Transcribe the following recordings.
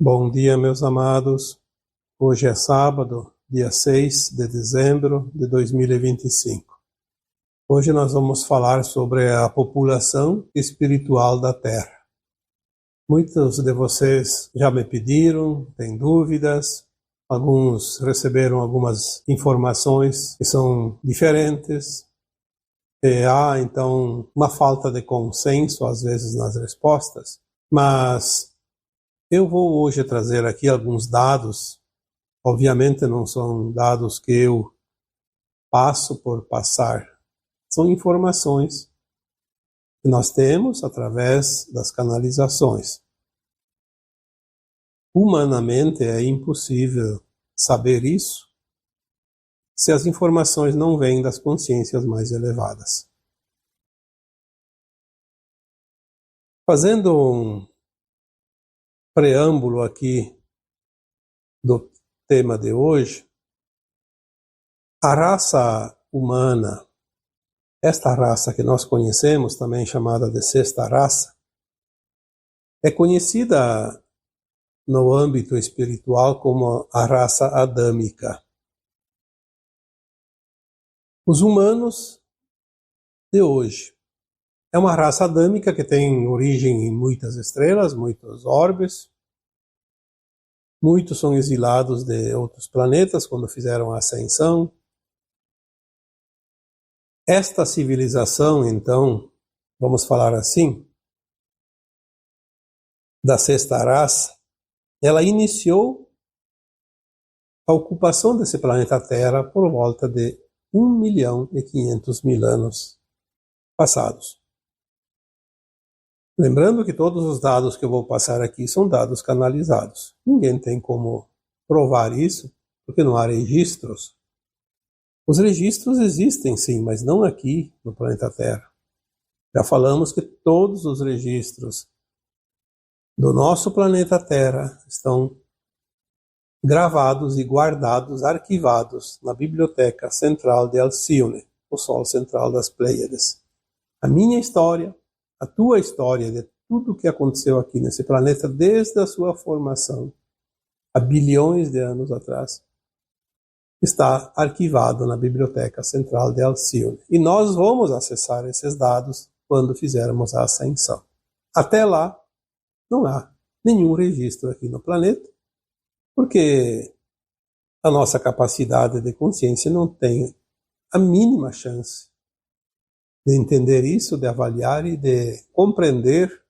Bom dia, meus amados. Hoje é sábado, dia 6 de dezembro de 2025. Hoje nós vamos falar sobre a população espiritual da Terra. Muitos de vocês já me pediram, têm dúvidas, alguns receberam algumas informações que são diferentes. Há, então, uma falta de consenso, às vezes, nas respostas, mas eu vou hoje trazer aqui alguns dados. Obviamente não são dados que eu passo por passar, são informações que nós temos através das canalizações. Humanamente é impossível saber isso se as informações não vêm das consciências mais elevadas. Fazendo um preâmbulo aqui do tema de hoje, a raça humana, esta raça que nós conhecemos, também chamada de sexta raça, é conhecida no âmbito espiritual como a raça adâmica. Os humanos de hoje é uma raça adâmica que tem origem em muitas estrelas, muitos orbes. Muitos são exilados de outros planetas quando fizeram a ascensão. Esta civilização, então, vamos falar assim, da sexta raça, ela iniciou a ocupação desse planeta Terra por volta de 1.500.000 anos passados. Lembrando que todos os dados que eu vou passar aqui são dados canalizados. Ninguém tem como provar isso, porque não há registros. Os registros existem sim, mas não aqui no planeta Terra. Já falamos que todos os registros do nosso planeta Terra estão gravados e guardados, arquivados na Biblioteca Central de Alcione, o Sol Central das Pleiades. A minha história, a tua história de tudo o que aconteceu aqui nesse planeta desde a sua formação, há bilhões de anos atrás, está arquivado na Biblioteca Central de Alcione. E nós vamos acessar esses dados quando fizermos a ascensão. Até lá, não há nenhum registro aqui no planeta, porque a nossa capacidade de consciência não tem a mínima chance de entender isso, de avaliar e de compreender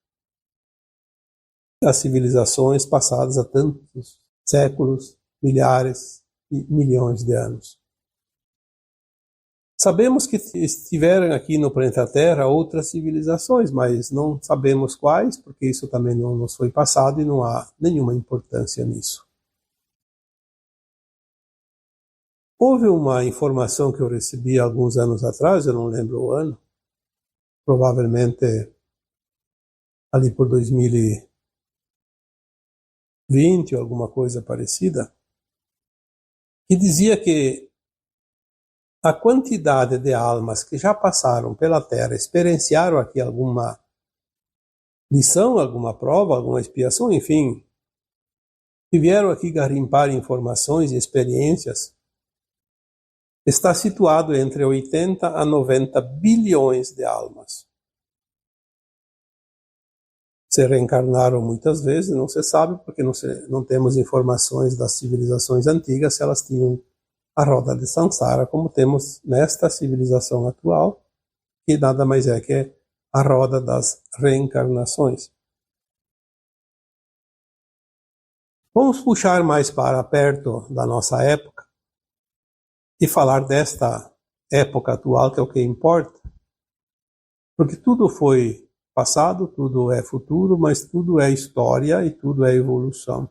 as civilizações passadas há tantos séculos, milhares e milhões de anos. Sabemos que estiveram aqui no planeta Terra outras civilizações, mas não sabemos quais, porque isso também não nos foi passado e não há nenhuma importância nisso. Houve uma informação que eu recebi há alguns anos atrás, eu não lembro o ano, provavelmente ali por 2020 ou alguma coisa parecida, que dizia que a quantidade de almas que já passaram pela Terra, experienciaram aqui alguma lição, alguma prova, alguma expiação, enfim, que vieram aqui garimpar informações e experiências, está situado entre 80 a 90 bilhões de almas. Se reencarnaram muitas vezes, não se sabe, porque não temos informações das civilizações antigas se elas tinham a roda de Sansara, como temos nesta civilização atual, que nada mais é que a roda das reencarnações. Vamos puxar mais para perto da nossa época e falar desta época atual, que é o que importa, porque tudo foi passado, tudo é futuro, mas tudo é história e tudo é evolução.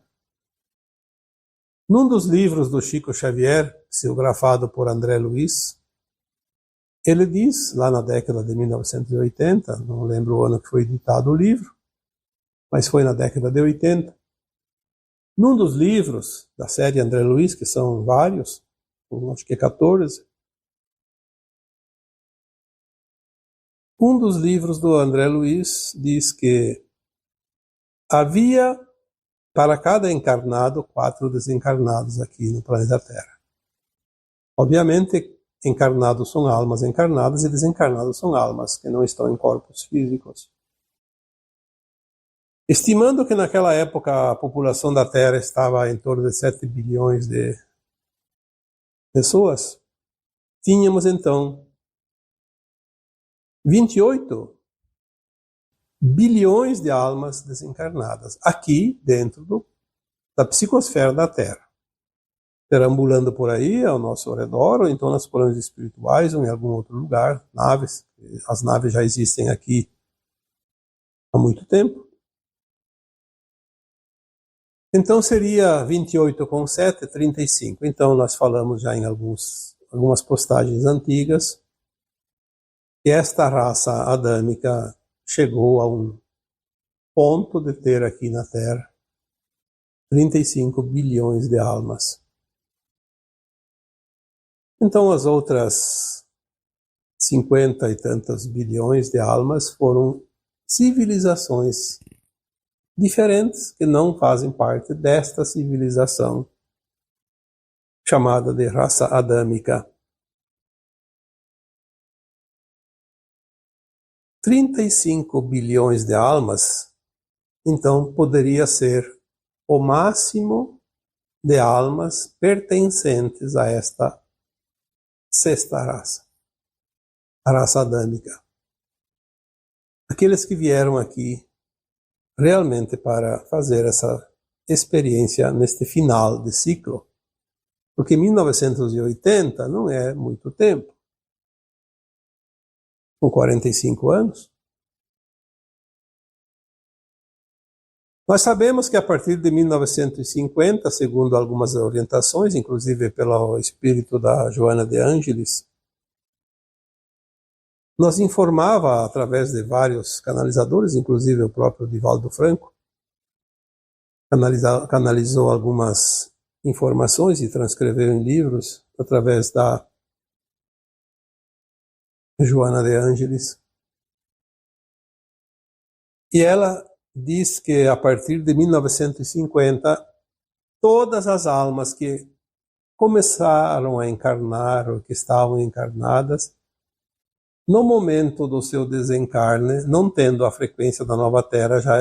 Num dos livros do Chico Xavier, psicografado por André Luiz, ele diz, lá na década de 1980, não lembro o ano que foi editado o livro, mas foi na década de 80, num dos livros da série André Luiz, que são vários, acho que 14, um dos livros do André Luiz diz que havia para cada encarnado, 4 desencarnados aqui no planeta Terra. Obviamente, encarnados são almas encarnadas e desencarnados são almas que não estão em corpos físicos. Estimando que naquela época a população da Terra estava em torno de 7 bilhões de pessoas, tínhamos então 28 bilhões de almas desencarnadas aqui dentro da psicosfera da Terra, perambulando por aí ao nosso redor, ou então nas planos espirituais ou em algum outro lugar, naves. As naves já existem aqui há muito tempo. Então seria 28 com 7, 35. Então nós falamos já em algumas postagens antigas que esta raça adâmica chegou a um ponto de ter aqui na Terra 35 bilhões de almas. Então as outras 50 e tantos bilhões de almas foram civilizações diferentes que não fazem parte desta civilização chamada de raça adâmica. 35 bilhões de almas, então poderia ser o máximo de almas pertencentes a esta sexta raça, a raça adâmica. Aqueles que vieram aqui realmente para fazer essa experiência neste final de ciclo, porque 1980 não é muito tempo. Com 45 anos. Nós sabemos que a partir de 1950, segundo algumas orientações, inclusive pelo espírito da Joana de Ângeles, nos informava através de vários canalizadores, inclusive o próprio Divaldo Franco, canalizou algumas informações e transcreveu em livros através da Joana de Ângeles. E ela diz que a partir de 1950, todas as almas que começaram a encarnar ou que estavam encarnadas, no momento do seu desencarne, não tendo a frequência da nova Terra, já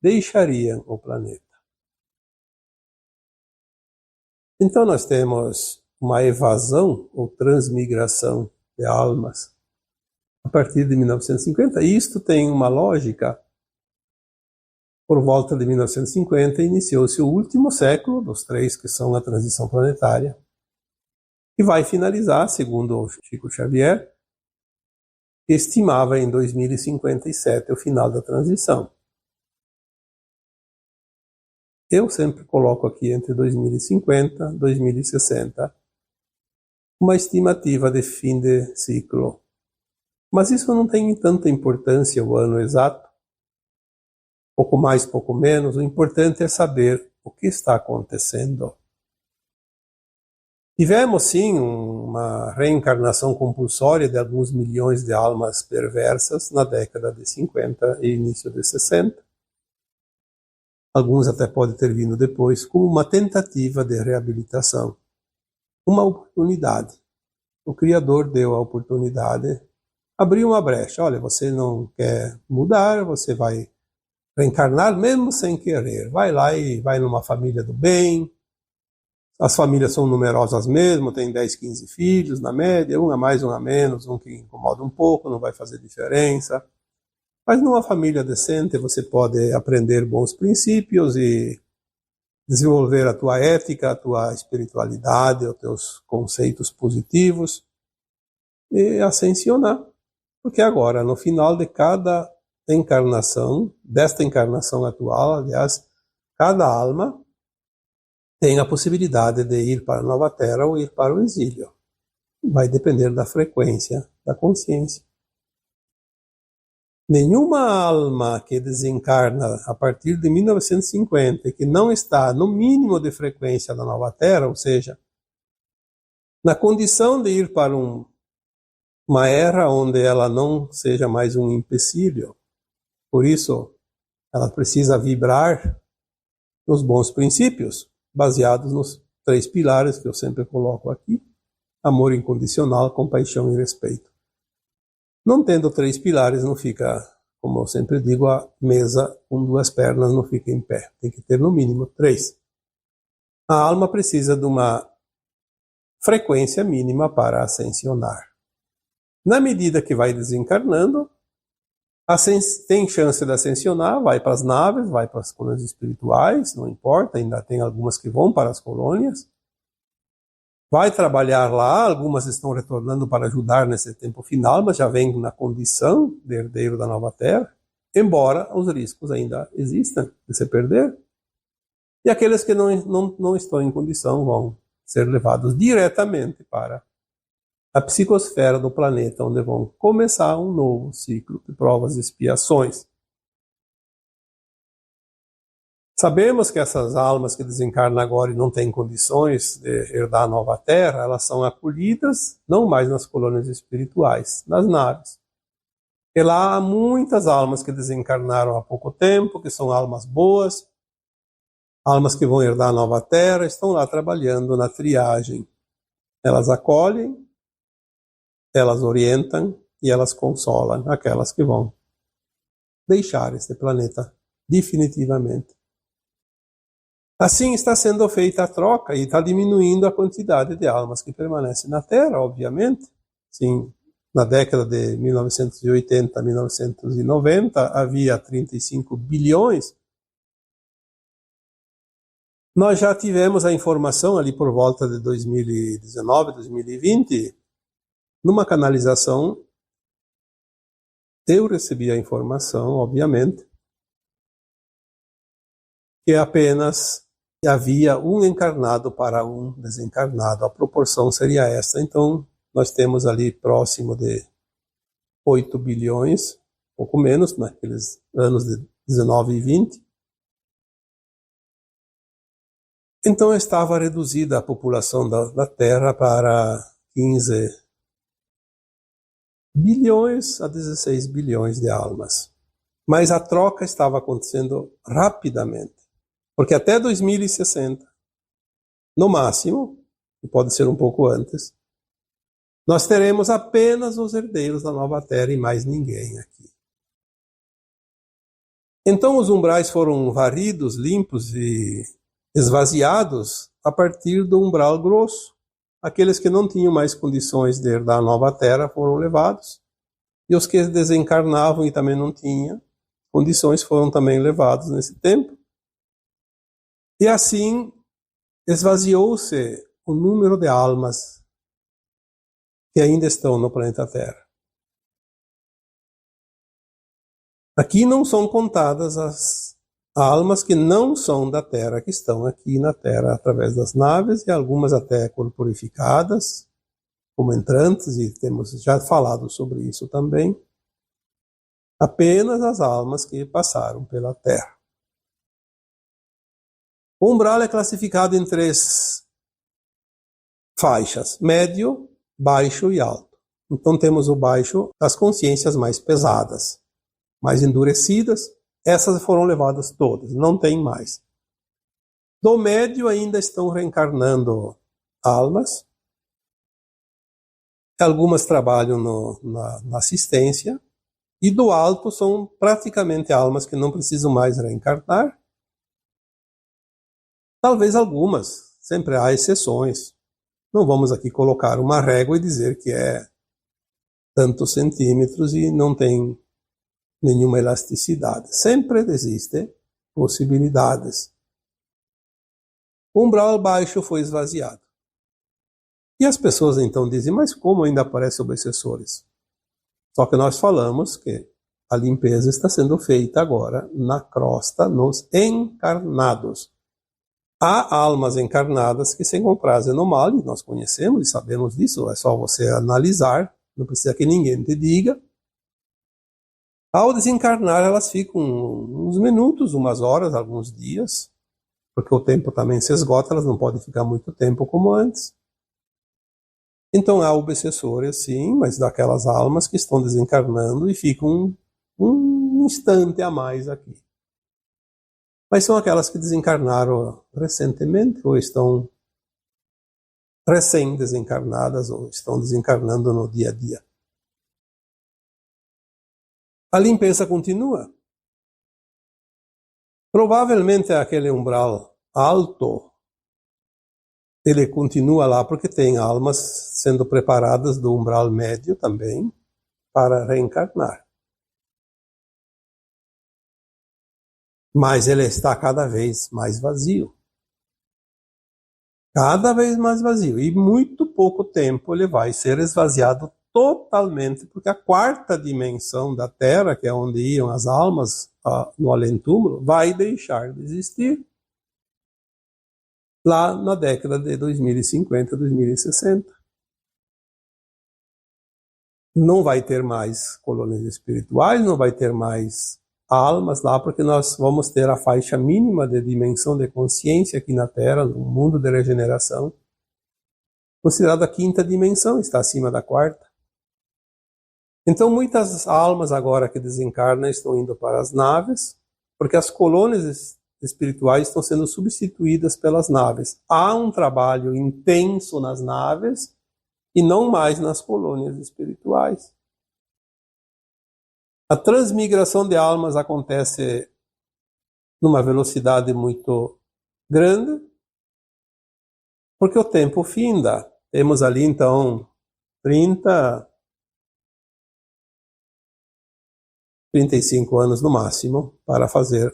deixariam o planeta. Então nós temos uma evasão ou transmigração de almas a partir de 1950. E isto tem uma lógica. Por volta de 1950 iniciou-se o último século, dos 3 que são a transição planetária, que vai finalizar, segundo o Chico Xavier, que estimava em 2057 o final da transição. Eu sempre coloco aqui entre 2050 e 2060 uma estimativa de fim de ciclo. Mas isso não tem tanta importância, o ano exato. Pouco mais, pouco menos. O importante é saber o que está acontecendo. Tivemos, sim, uma reencarnação compulsória de alguns milhões de almas perversas na década de 50 e início de 60. Alguns até podem ter vindo depois, como uma tentativa de reabilitação. Uma oportunidade. O Criador deu a oportunidade, abriu uma brecha. Olha, você não quer mudar, você vai reencarnar mesmo sem querer. Vai lá e vai numa família do bem. As famílias são numerosas mesmo, tem 10, 15 filhos na média, um a mais, um a menos, um que incomoda um pouco, não vai fazer diferença. Mas numa família decente você pode aprender bons princípios e desenvolver a tua ética, a tua espiritualidade, os teus conceitos positivos e ascensionar. Porque agora, no final de cada encarnação, desta encarnação atual, aliás, cada alma tem a possibilidade de ir para a nova Terra ou ir para o exílio. Vai depender da frequência da consciência. Nenhuma alma que desencarna a partir de 1950 e que não está no mínimo de frequência da nova Terra, ou seja, na condição de ir para uma era onde ela não seja mais um empecilho, por isso ela precisa vibrar nos bons princípios, baseados nos 3 pilares que eu sempre coloco aqui: amor incondicional, compaixão e respeito. Não tendo 3 pilares, não fica, como eu sempre digo, a mesa com 2 pernas não fica em pé. Tem que ter no mínimo 3. A alma precisa de uma frequência mínima para ascensionar. Na medida que vai desencarnando, tem chance de ascensionar, vai para as naves, vai para as colônias espirituais, não importa, ainda tem algumas que vão para as colônias. Vai trabalhar lá, algumas estão retornando para ajudar nesse tempo final, mas já vem na condição de herdeiro da nova terra, embora os riscos ainda existam de se perder. E aqueles que não estão em condição vão ser levados diretamente para a psicosfera do planeta, onde vão começar um novo ciclo de provas e expiações. Sabemos que essas almas que desencarnam agora e não têm condições de herdar a nova terra, elas são acolhidas não mais nas colônias espirituais, nas naves. E lá há muitas almas que desencarnaram há pouco tempo, que são almas boas, almas que vão herdar a nova terra, estão lá trabalhando na triagem. Elas acolhem, elas orientam e elas consolam aquelas que vão deixar este planeta definitivamente. Assim está sendo feita a troca e está diminuindo a quantidade de almas que permanecem na Terra, obviamente. Sim, na década de 1980 a 1990 havia 35 bilhões. Nós já tivemos a informação ali por volta de 2019, 2020, numa canalização. Eu recebi a informação, obviamente, que apenas havia um encarnado para um desencarnado. A proporção seria essa. Então, nós temos ali próximo de 8 bilhões, pouco menos, naqueles anos de 19 e 20. Então, estava reduzida a população da Terra para 15 bilhões a 16 bilhões de almas. Mas a troca estava acontecendo rapidamente. Porque até 2060, no máximo, e pode ser um pouco antes, nós teremos apenas os herdeiros da nova terra e mais ninguém aqui. Então os umbrais foram varridos, limpos e esvaziados a partir do umbral grosso. Aqueles que não tinham mais condições de herdar a nova terra foram levados. E os que desencarnavam e também não tinham condições foram também levados nesse tempo. E assim esvaziou-se o número de almas que ainda estão no planeta Terra. Aqui não são contadas as almas que não são da Terra, que estão aqui na Terra através das naves, e algumas até corporificadas, como entrantes, e temos já falado sobre isso também. Apenas as almas que passaram pela Terra. O umbral é classificado em 3 faixas: médio, baixo e alto. Então temos o baixo, as consciências mais pesadas, mais endurecidas. Essas foram levadas todas, não tem mais. Do médio ainda estão reencarnando almas. Algumas trabalham na assistência. E do alto são praticamente almas que não precisam mais reencarnar. Talvez algumas, sempre há exceções. Não vamos aqui colocar uma régua e dizer que é tantos centímetros e não tem nenhuma elasticidade. Sempre existem possibilidades. O umbral baixo foi esvaziado. E as pessoas então dizem, mas como ainda aparecem obsessores? Só que nós falamos que a limpeza está sendo feita agora na crosta, nos encarnados. Há almas encarnadas que se comprazem no mal, e nós conhecemos e sabemos disso, é só você analisar, não precisa que ninguém te diga. Ao desencarnar, elas ficam uns minutos, umas horas, alguns dias, porque o tempo também se esgota, elas não podem ficar muito tempo como antes. Então há obsessores, sim, mas daquelas almas que estão desencarnando e ficam um instante a mais aqui. mas são aquelas que desencarnaram recentemente ou estão recém-desencarnadas ou estão desencarnando no dia a dia. A limpeza continua. Provavelmente aquele umbral alto, ele continua lá porque tem almas sendo preparadas do umbral médio também para reencarnar. Mas ele está cada vez mais vazio. Cada vez mais vazio. E muito pouco tempo ele vai ser esvaziado totalmente, porque a quarta dimensão da Terra, que é onde iam as almas no além-túmulo, vai deixar de existir lá na década de 2050, 2060. Não vai ter mais colônias espirituais, não vai ter mais almas lá, porque nós vamos ter a faixa mínima de dimensão de consciência aqui na Terra, no mundo de regeneração, considerada a quinta dimensão, está acima da quarta. Então muitas almas agora que desencarnam estão indo para as naves, porque as colônias espirituais estão sendo substituídas pelas naves. Há um trabalho intenso nas naves e não mais nas colônias espirituais. A transmigração de almas acontece numa velocidade muito grande, porque o tempo finda. Temos ali então 35 anos no máximo para fazer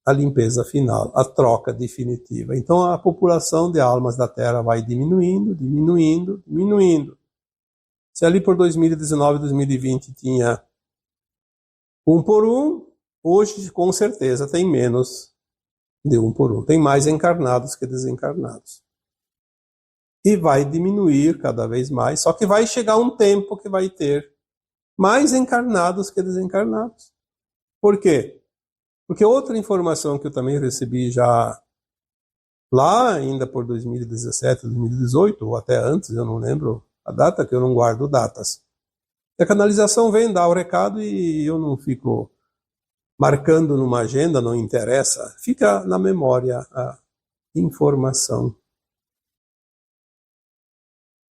a limpeza final, a troca definitiva. Então a população de almas da Terra vai diminuindo, diminuindo, diminuindo. Se ali por 2019, 2020 tinha 1 por 1, hoje com certeza tem menos de 1 por 1. Tem mais encarnados que desencarnados. E vai diminuir cada vez mais, só que vai chegar um tempo que vai ter mais encarnados que desencarnados. Por quê? Porque outra informação que eu também recebi já lá ainda por 2017, 2018, ou até antes, eu não lembro a data, que eu não guardo datas. A canalização vem dar o recado e eu não fico marcando numa agenda, não interessa. Fica na memória a informação.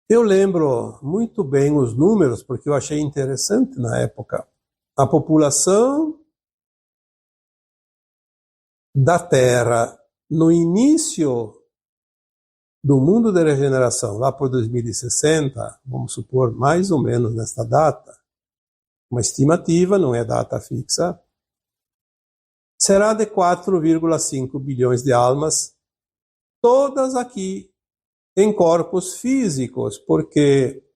Eu lembro muito bem os números, porque eu achei interessante na época. A população da Terra, no início do mundo de regeneração, lá por 2060, vamos supor mais ou menos nesta data, uma estimativa, não é data fixa, será de 4,5 bilhões de almas, todas aqui em corpos físicos, porque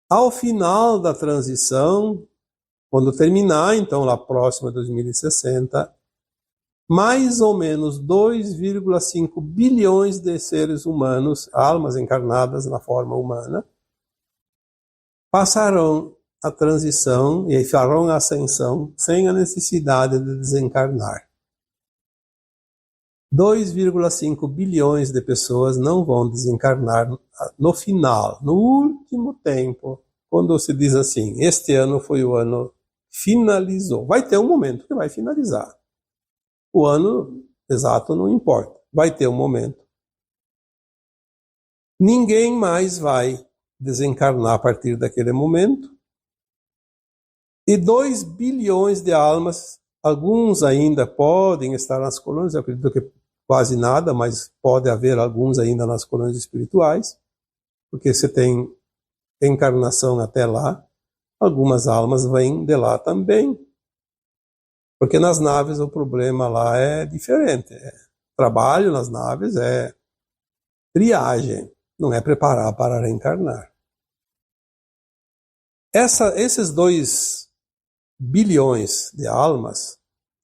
ao final da transição, quando terminar, então lá próximo a 2060, mais ou menos 2,5 bilhões de seres humanos, almas encarnadas na forma humana, passarão a transição e farão a ascensão sem a necessidade de desencarnar. 2,5 bilhões de pessoas não vão desencarnar no final, no último tempo, quando se diz assim, este ano foi o ano finalizou. Vai ter um momento que vai finalizar. O ano exato não importa, vai ter um momento. Ninguém mais vai desencarnar a partir daquele momento. E 2 bilhões de almas, alguns ainda podem estar nas colônias, eu acredito que quase nada, mas pode haver alguns ainda nas colônias espirituais, porque você tem encarnação até lá, algumas almas vêm de lá também. Porque nas naves o problema lá é diferente. Trabalho nas naves é triagem, não é preparar para reencarnar. Esses 2 bilhões de almas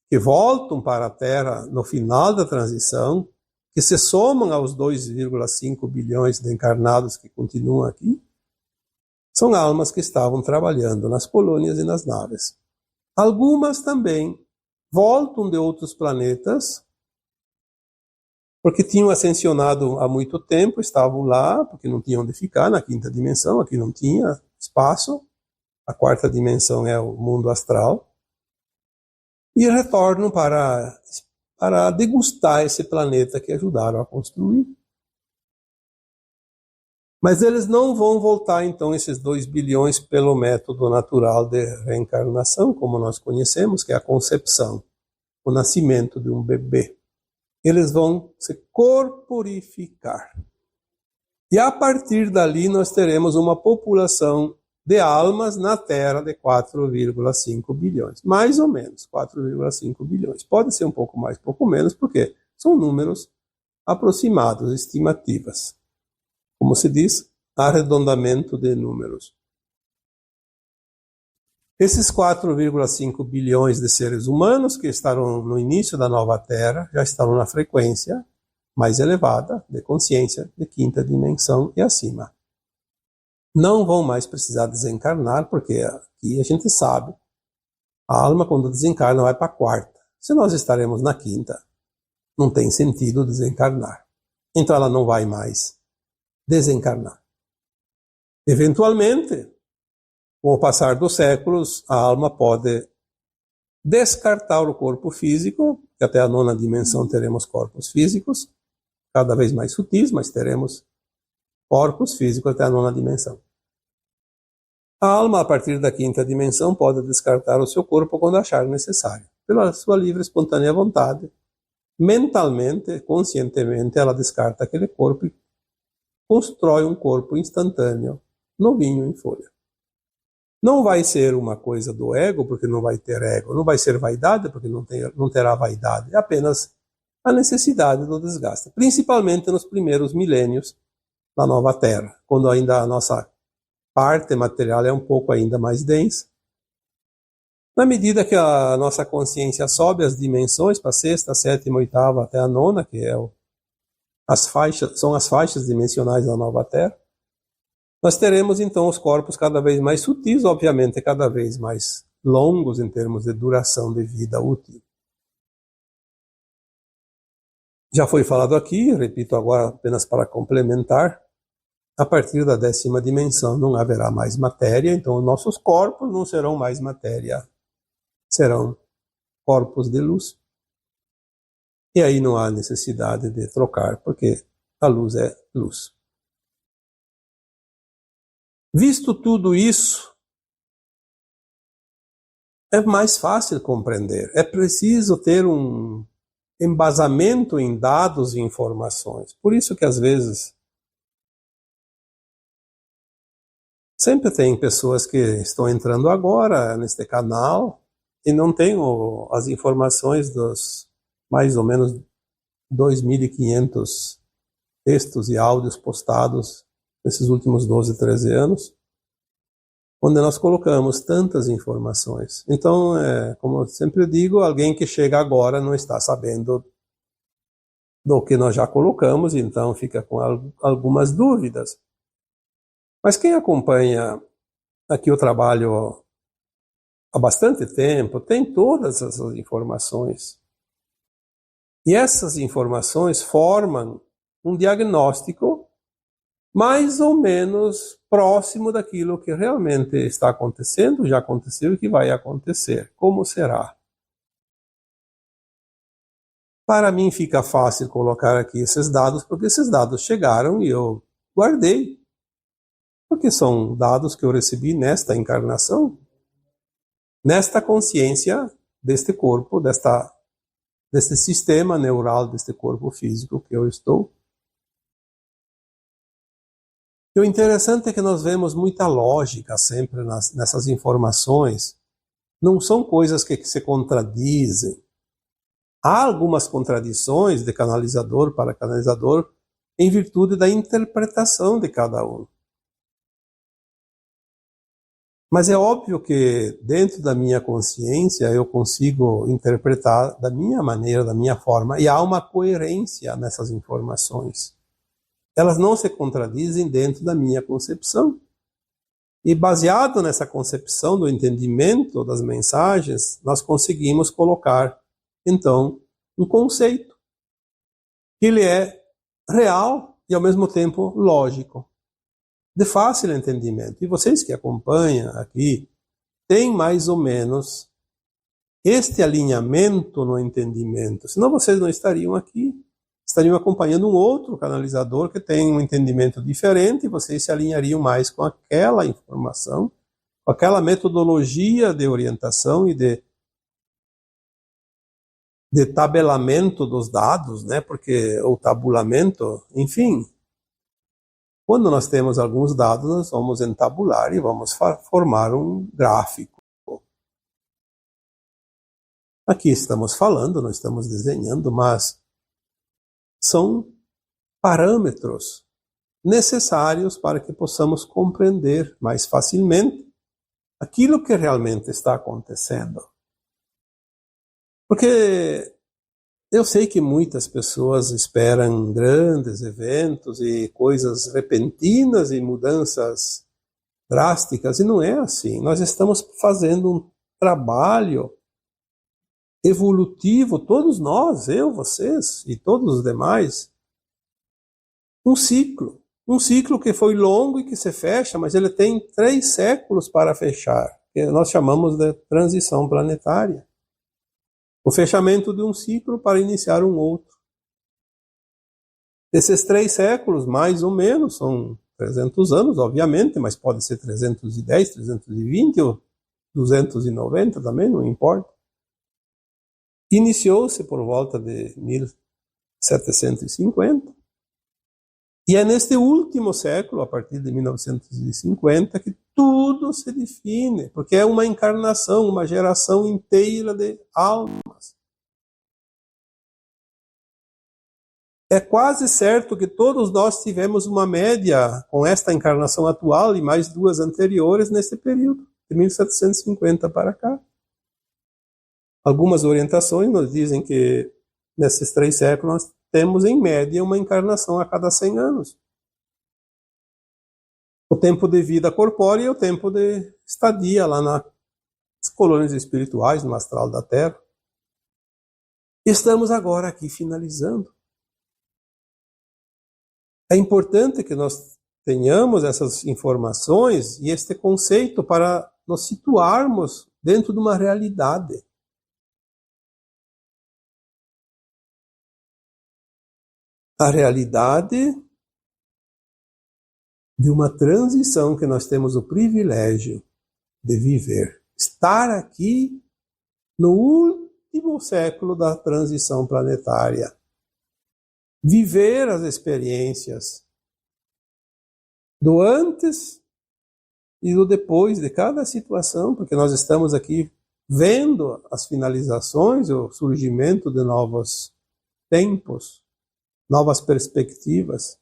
que voltam para a Terra no final da transição, que se somam aos 2,5 bilhões de encarnados que continuam aqui, são almas que estavam trabalhando nas colônias e nas naves. Algumas também voltam de outros planetas, porque tinham ascensionado há muito tempo, estavam lá, porque não tinham onde ficar na quinta dimensão, aqui não tinha espaço, a quarta dimensão é o mundo astral, e retornam para para degustar esse planeta que ajudaram a construir. Mas eles não vão voltar, então, esses 2 bilhões pelo método natural de reencarnação, como nós conhecemos, que é a concepção, o nascimento de um bebê. Eles vão se corporificar. E a partir dali nós teremos uma população de almas na Terra de 4,5 bilhões. Mais ou menos 4,5 bilhões. Pode ser um pouco mais, pouco menos, porque são números aproximados, estimativas. Como se diz, arredondamento de números. Esses 4,5 bilhões de seres humanos que estarão no início da nova Terra já estarão na frequência mais elevada de consciência de quinta dimensão e acima. Não vão mais precisar desencarnar, porque aqui a gente sabe, a alma quando desencarna vai para a quarta. Se nós estaremos na quinta, não tem sentido desencarnar. Então ela não vai mais desencarnar. Eventualmente, com o passar dos séculos, a alma pode descartar o corpo físico, que até a nona dimensão teremos corpos físicos, cada vez mais sutis, mas teremos corpos físicos até a nona dimensão. A alma, a partir da quinta dimensão, pode descartar o seu corpo quando achar necessário. Pela sua livre e espontânea vontade, mentalmente, conscientemente, ela descarta aquele corpo e constrói um corpo instantâneo, novinho em folha. Não vai ser uma coisa do ego, porque não vai ter ego. Não vai ser vaidade, porque não terá vaidade. É apenas a necessidade do desgaste. Principalmente nos primeiros milênios da nova Terra, quando ainda a nossa parte material é um pouco ainda mais densa. Na medida que a nossa consciência sobe as dimensões, para a sexta, sétima, oitava, até a nona, que são as faixas dimensionais da nova Terra, nós teremos então os corpos cada vez mais sutis, obviamente cada vez mais longos em termos de duração de vida útil. Já foi falado aqui, repito agora apenas para complementar, a partir da 10ª dimensão não haverá mais matéria, então os nossos corpos não serão mais matéria, serão corpos de luz. E aí não há necessidade de trocar, porque a luz é luz. Visto tudo isso, é mais fácil compreender. É preciso ter um embasamento em dados e informações. Por isso que às vezes sempre tem pessoas que estão entrando agora neste canal e não têm as informações dos mais ou menos 2.500 textos e áudios postados nesses últimos 12, 13 anos, onde nós colocamos tantas informações. Então, como eu sempre digo, alguém que chega agora não está sabendo do que nós já colocamos, então fica com algumas dúvidas. Mas quem acompanha aqui o trabalho há bastante tempo, tem todas essas informações. E essas informações formam um diagnóstico mais ou menos próximo daquilo que realmente está acontecendo, já aconteceu e que vai acontecer. Como será? Para mim fica fácil colocar aqui esses dados, porque esses dados chegaram e eu guardei. Porque são dados que eu recebi nesta encarnação, nesta consciência deste corpo, deste sistema neural, deste corpo físico que eu estou. E o interessante é que nós vemos muita lógica sempre nessas informações. Não são coisas que se contradizem. Há algumas contradições de canalizador para canalizador em virtude da interpretação de cada um. Mas é óbvio que dentro da minha consciência eu consigo interpretar da minha maneira, da minha forma, e há uma coerência nessas informações. Elas não se contradizem dentro da minha concepção. E baseado nessa concepção do entendimento das mensagens, nós conseguimos colocar, então, um conceito. Ele é real e, ao mesmo tempo, lógico, de fácil entendimento. E vocês que acompanham aqui, têm mais ou menos este alinhamento no entendimento. Senão vocês não estariam aqui. Estariam acompanhando um outro canalizador que tem um entendimento diferente e vocês se alinhariam mais com aquela informação, com aquela metodologia de orientação e de tabelamento dos dados, né? Porque o tabulamento, enfim, quando nós temos alguns dados, nós vamos entabular e vamos formar um gráfico. Aqui estamos falando, não estamos desenhando, mas são parâmetros necessários para que possamos compreender mais facilmente aquilo que realmente está acontecendo. Porque eu sei que muitas pessoas esperam grandes eventos e coisas repentinas e mudanças drásticas, e não é assim. Nós estamos fazendo um trabalho evolutivo, todos nós, eu, vocês e todos os demais, um ciclo que foi longo e que se fecha, mas ele tem 3 séculos para fechar, que nós chamamos de transição planetária. O fechamento de um ciclo para iniciar um outro. Esses 3 séculos, mais ou menos, são 300 anos, obviamente, mas pode ser 310, 320 ou 290 também, não importa. Iniciou-se por volta de 1750, e é neste último século, a partir de 1950, que tudo se define, porque é uma encarnação, uma geração inteira de almas. É quase certo que todos nós tivemos uma média com esta encarnação atual e mais 2 anteriores nesse período, de 1750 para cá. Algumas orientações nos dizem que nesses 3 séculos nós temos em média uma encarnação a cada 100 anos. O tempo de vida corpórea e o tempo de estadia lá nas colônias espirituais, no astral da Terra. Estamos agora aqui finalizando. É importante que nós tenhamos essas informações e este conceito para nos situarmos dentro de uma realidade. A realidade de uma transição que nós temos o privilégio de viver. Estar aqui no último século da transição planetária. Viver as experiências do antes e do depois de cada situação, porque nós estamos aqui vendo as finalizações, o surgimento de novos tempos, novas perspectivas.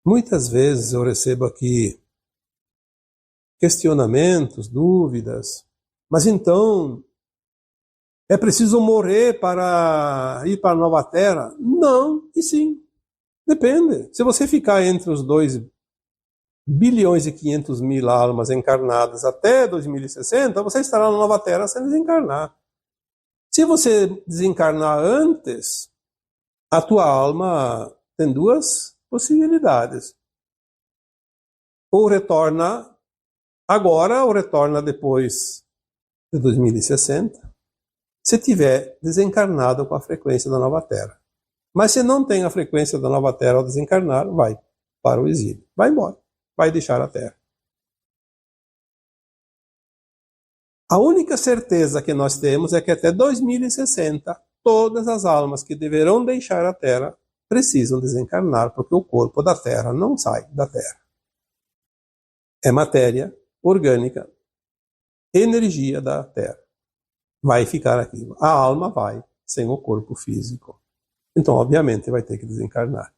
Muitas vezes eu recebo aqui questionamentos, dúvidas, mas então é preciso morrer para ir para a nova Terra? Não, e sim. Depende. Se você ficar entre os 2 bilhões e 500 mil almas encarnadas até 2060, você estará na nova Terra sem desencarnar. Se você desencarnar antes, a tua alma tem 2 possibilidades. Ou retorna agora, ou retorna depois de 2060, se tiver desencarnado com a frequência da nova Terra. Mas se não tem a frequência da nova Terra ao desencarnar, vai para o exílio. Vai embora, vai deixar a Terra. A única certeza que nós temos é que até 2060, todas as almas que deverão deixar a Terra precisam desencarnar, porque o corpo da Terra não sai da Terra. É matéria orgânica, energia da Terra. Vai ficar aqui. A alma vai sem o corpo físico. Então, obviamente, vai ter que desencarnar.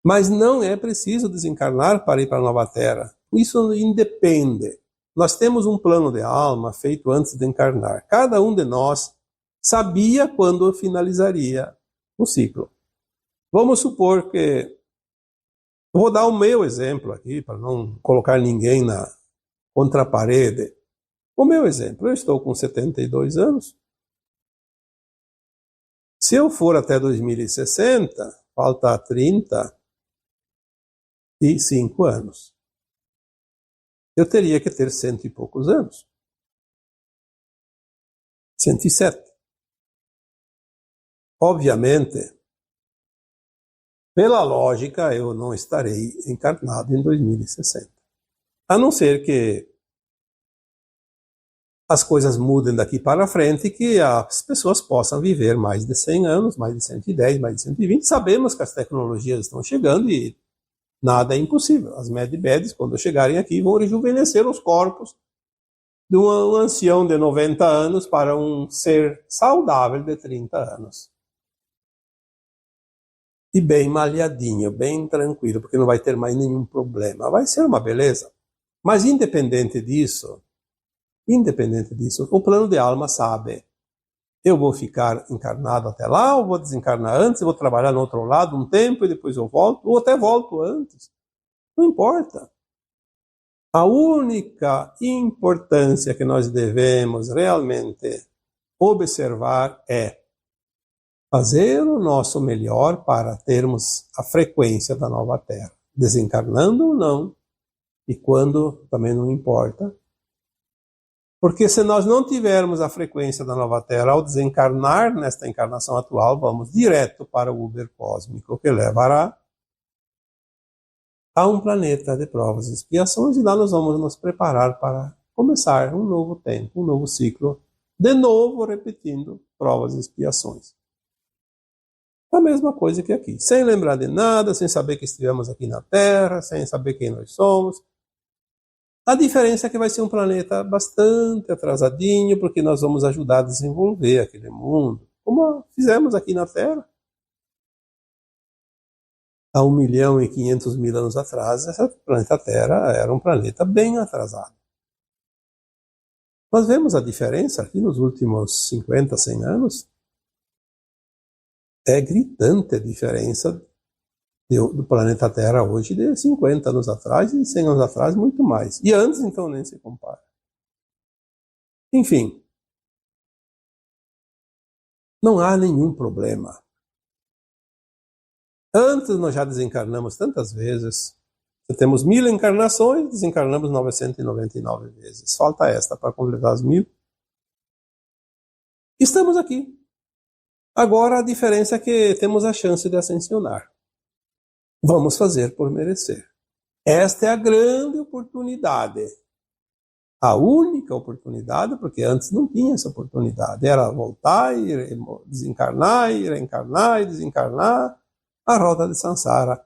Mas não é preciso desencarnar para ir para a nova Terra. Isso independe. Nós temos um plano de alma feito antes de encarnar. Cada um de nós sabia quando finalizaria o ciclo. Vamos supor que... Eu vou dar o meu exemplo aqui, para não colocar ninguém na contraparede. O meu exemplo, eu estou com 72 anos. Se eu for até 2060, falta 35 anos. eu teria que ter 100 e poucos anos. 107. Obviamente, pela lógica, eu não estarei encarnado em 2060. A não ser que as coisas mudem daqui para frente e que as pessoas possam viver mais de 100 anos, mais de 110, mais de 120. Sabemos que as tecnologias estão chegando e nada é impossível. As medbeds, quando chegarem aqui, vão rejuvenescer os corpos de um ancião de 90 anos para um ser saudável de 30 anos. E bem malhadinho, bem tranquilo, porque não vai ter mais nenhum problema. Vai ser uma beleza. Mas independente disso, o plano de alma sabe, eu vou ficar encarnado até lá, ou vou desencarnar antes, eu vou trabalhar no outro lado um tempo e depois eu volto, ou até volto antes. Não importa. A única importância que nós devemos realmente observar é fazer o nosso melhor para termos a frequência da nova Terra, desencarnando ou não, e quando também não importa. Porque se nós não tivermos a frequência da nova Terra ao desencarnar nesta encarnação atual, vamos direto para o Uber cósmico, que levará a um planeta de provas e expiações, e lá nós vamos nos preparar para começar um novo tempo, um novo ciclo, de novo repetindo provas e expiações. A mesma coisa que aqui, sem lembrar de nada, sem saber que estivemos aqui na Terra, sem saber quem nós somos. A diferença é que vai ser um planeta bastante atrasadinho, porque nós vamos ajudar a desenvolver aquele mundo, como fizemos aqui na Terra. Há 1.500.000 anos atrás, esse planeta Terra era um planeta bem atrasado. Nós vemos a diferença aqui nos últimos 50, 100 anos. É gritante a diferença do planeta Terra hoje de 50 anos atrás e 100 anos atrás, muito mais. E antes, então, nem se compara. Enfim, não há nenhum problema. Antes nós já desencarnamos tantas vezes. Temos 1000 encarnações, desencarnamos 999 vezes. Falta esta para completar as 1000. Estamos aqui. Agora a diferença é que temos a chance de ascensionar. Vamos fazer por merecer. Esta é a grande oportunidade. A única oportunidade, porque antes não tinha essa oportunidade. Era voltar e desencarnar, e reencarnar e desencarnar. A roda de Sansara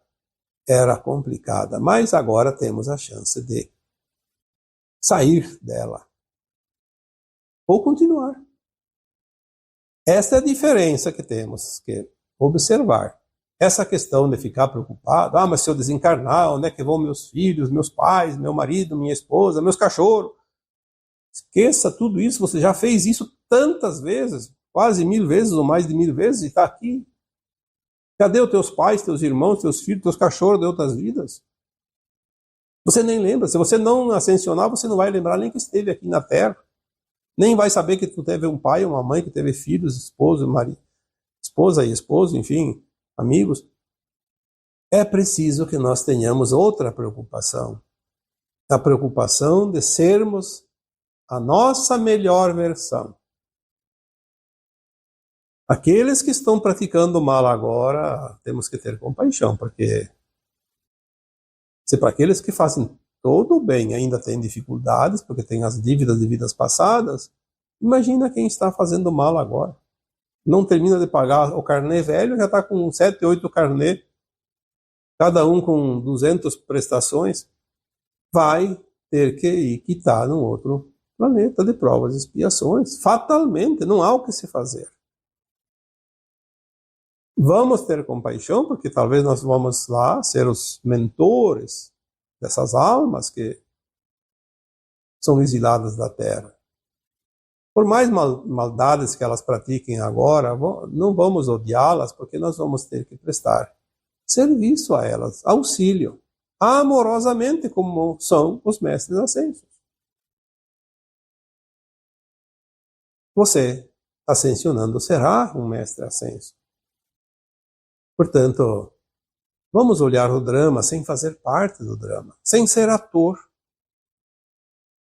era complicada, mas agora temos a chance de sair dela. Ou continuar. Essa é a diferença que temos que observar. Essa questão de ficar preocupado, mas se eu desencarnar, onde é que vão meus filhos, meus pais, meu marido, minha esposa, meus cachorros? Esqueça tudo isso, você já fez isso tantas vezes, quase 1000 vezes ou mais de 1000 vezes, e está aqui. Cadê os teus pais, teus irmãos, teus filhos, teus cachorros de outras vidas? Você nem lembra. Se você não ascensionar, você não vai lembrar nem que esteve aqui na Terra. Nem vai saber que tu teve um pai, uma mãe, que teve filhos, esposo, marido, esposa e esposo, enfim, amigos. É preciso que nós tenhamos outra preocupação. A preocupação de sermos a nossa melhor versão. Aqueles que estão praticando mal agora, temos que ter compaixão, porque se para aqueles que fazem todo o bem ainda tem dificuldades, porque tem as dívidas de vidas passadas, imagina quem está fazendo mal agora. Não termina de pagar o carnê velho, já está com 7, 8 carnê, cada um com 200 prestações, vai ter que ir quitar num outro planeta de provas e expiações. Fatalmente, não há o que se fazer. Vamos ter compaixão, porque talvez nós vamos lá ser os mentores dessas almas que são exiladas da Terra. Por mais maldades que elas pratiquem agora, não vamos odiá-las, porque nós vamos ter que prestar serviço a elas, auxílio, amorosamente, como são os mestres ascensos. Você, ascensionando, será um mestre ascenso. Portanto, vamos olhar o drama sem fazer parte do drama, sem ser ator.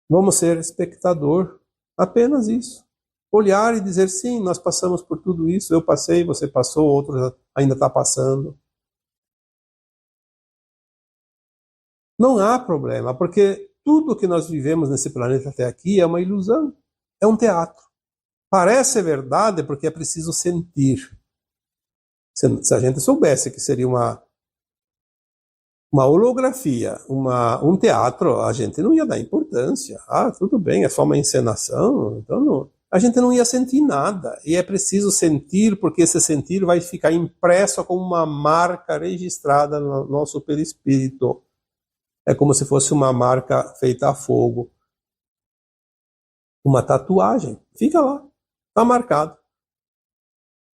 Vamos ser espectador, apenas isso. Olhar e dizer, sim, nós passamos por tudo isso, eu passei, você passou, outro ainda está passando. Não há problema, porque tudo que nós vivemos nesse planeta até aqui é uma ilusão, é um teatro. Parece verdade porque é preciso sentir. Se a gente soubesse que seria uma holografia, um teatro, a gente não ia dar importância. Ah, tudo bem, é só uma encenação, então não. A gente não ia sentir nada. E é preciso sentir, porque esse sentir vai ficar impresso como uma marca registrada no nosso perispírito. É como se fosse uma marca feita a fogo. Uma tatuagem. Fica lá. Está marcado.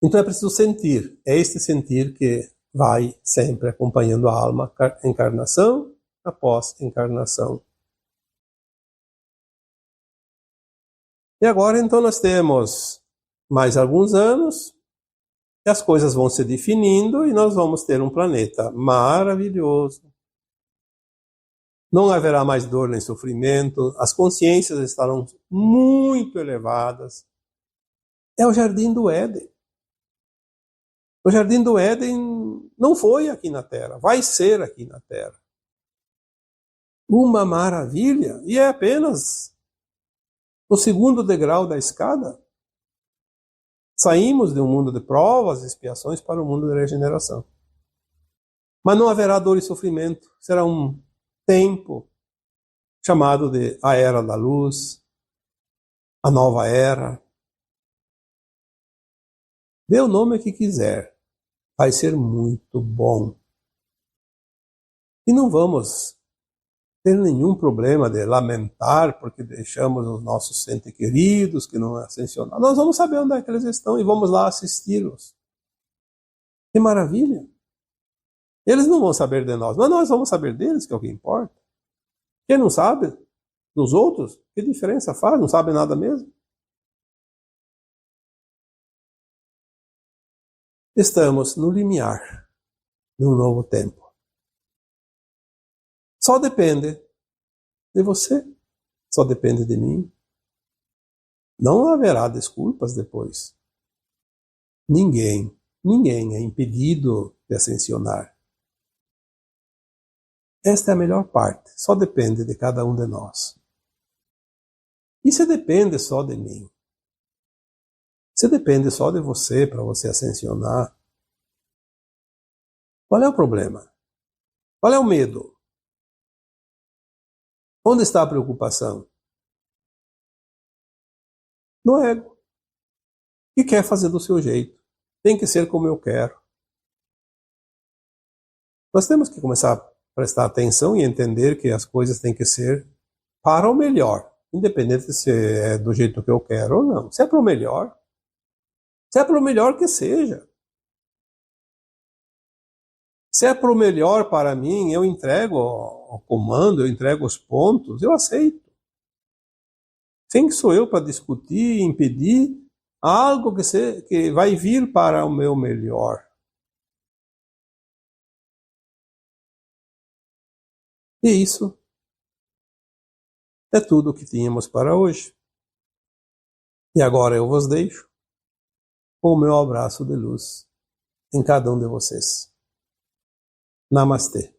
Então é preciso sentir. É este sentir que vai sempre acompanhando a alma, encarnação após encarnação. E agora então nós temos mais alguns anos e as coisas vão se definindo e nós vamos ter um planeta maravilhoso. Não haverá mais dor nem sofrimento, as consciências estarão muito elevadas. É o Jardim do Éden. O Jardim do Éden não foi aqui na Terra, vai ser aqui na Terra. Uma maravilha, e é apenas o segundo degrau da escada. Saímos de um mundo de provas e expiações para um mundo de regeneração. Mas não haverá dor e sofrimento, será um tempo chamado de a Era da Luz, a Nova Era. Dê o nome que quiser, vai ser muito bom. E não vamos ter nenhum problema de lamentar porque deixamos os nossos entes queridos que não ascensionaram. Nós vamos saber onde é que eles estão e vamos lá assisti-los. Que maravilha! Eles não vão saber de nós, mas nós vamos saber deles, que é o que importa. Quem não sabe dos outros, que diferença faz? Não sabe nada mesmo? Estamos no limiar de um novo tempo. Só depende de você, só depende de mim. Não haverá desculpas depois. Ninguém é impedido de ascensionar. Esta é a melhor parte, só depende de cada um de nós. E se depende só de mim? Se depende só de você para você ascensionar, qual é o problema? Qual é o medo? Onde está a preocupação? No ego, que quer fazer do seu jeito. Tem que ser como eu quero. Nós temos que começar a prestar atenção e entender que as coisas têm que ser para o melhor, independente se é do jeito que eu quero ou não. Se é para o melhor, se é para o melhor que seja. Se é para o melhor para mim, eu entrego o comando, eu entrego os pontos, eu aceito. Quem sou eu para discutir e impedir algo que vai vir para o meu melhor? E isso é tudo o que tínhamos para hoje. E agora eu vos deixo com o meu abraço de luz em cada um de vocês. Namastê.